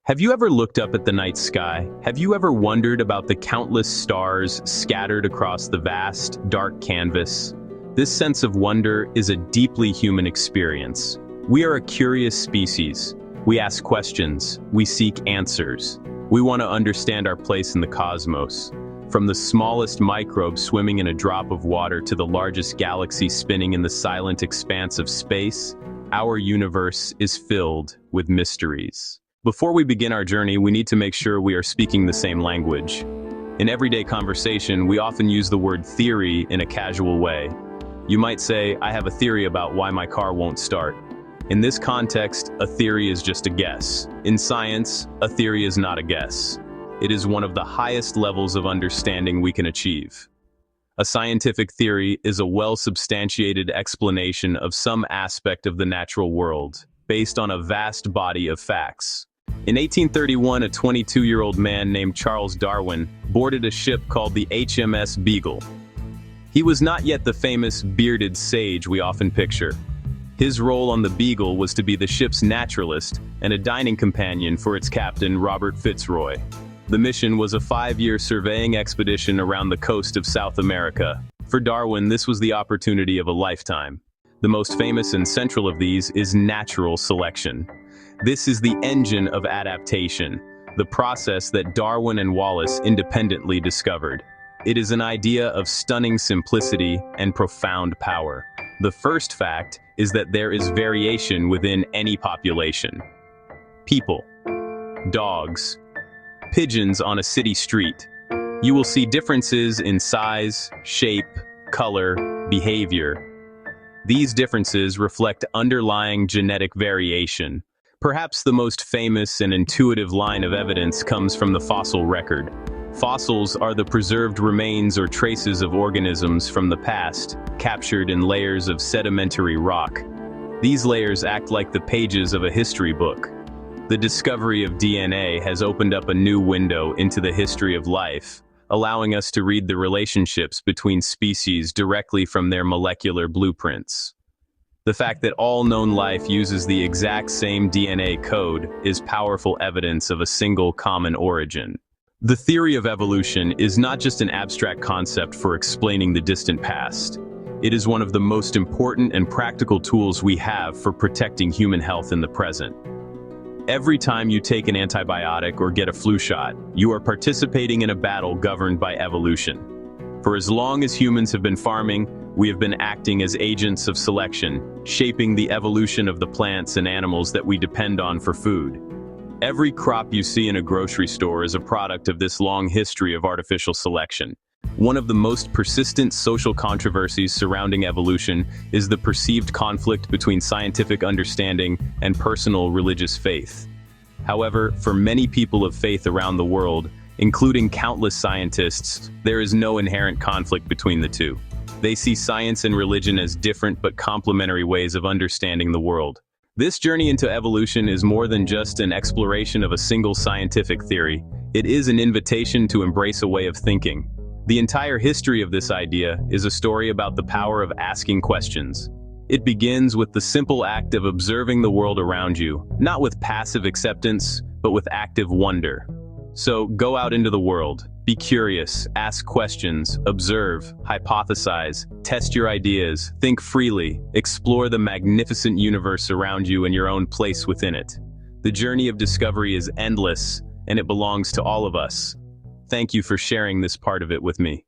Have you ever looked up at the night sky? Have you ever wondered about the countless stars scattered across the vast, dark canvas? This sense of wonder is a deeply human experience. We are a curious species. We ask questions. We seek answers. We want to understand our place in the cosmos. From the smallest microbe swimming in a drop of water to the largest galaxy spinning in the silent expanse of space, our universe is filled with mysteries. Before we begin our journey, we need to make sure we are speaking the same language. In everyday conversation, we often use the word theory in a casual way. You might say, "I have a theory about why my car won't start." In this context, a theory is just a guess. In science, a theory is not a guess. It is one of the highest levels of understanding we can achieve. A scientific theory is a well-substantiated explanation of some aspect of the natural world, based on a vast body of facts. In 1831, a 22-year-old man named Charles Darwin boarded a ship called the HMS Beagle. He was not yet the famous bearded sage we often picture. His role on the Beagle was to be the ship's naturalist and a dining companion for its captain, Robert Fitzroy. The mission was a 5-year surveying expedition around the coast of South America. For Darwin, this was the opportunity of a lifetime. The most famous and central of these is natural selection. This is the engine of adaptation, the process that Darwin and Wallace independently discovered. It is an idea of stunning simplicity and profound power. The first fact is that there is variation within any population. People, dogs, pigeons on a city street. You will see differences in size, shape, color, behavior. These differences reflect underlying genetic variation. Perhaps the most famous and intuitive line of evidence comes from the fossil record. Fossils are the preserved remains or traces of organisms from the past, captured in layers of sedimentary rock. These layers act like the pages of a history book. The discovery of DNA has opened up a new window into the history of life, allowing us to read the relationships between species directly from their molecular blueprints. The fact that all known life uses the exact same DNA code is powerful evidence of a single common origin. The theory of evolution is not just an abstract concept for explaining the distant past. It is one of the most important and practical tools we have for protecting human health in the present. Every time you take an antibiotic or get a flu shot, you are participating in a battle governed by evolution. For as long as humans have been farming, we have been acting as agents of selection, shaping the evolution of the plants and animals that we depend on for food. Every crop you see in a grocery store is a product of this long history of artificial selection. One of the most persistent social controversies surrounding evolution is the perceived conflict between scientific understanding and personal religious faith. However, for many people of faith around the world, including countless scientists, there is no inherent conflict between the two. They see science and religion as different but complementary ways of understanding the world. This journey into evolution is more than just an exploration of a single scientific theory. It is an invitation to embrace a way of thinking. The entire history of this idea is a story about the power of asking questions. It begins with the simple act of observing the world around you, not with passive acceptance, but with active wonder. So go out into the world, be curious, ask questions, observe, hypothesize, test your ideas, think freely, explore the magnificent universe around you and your own place within it. The journey of discovery is endless, and it belongs to all of us. Thank you for sharing this part of it with me.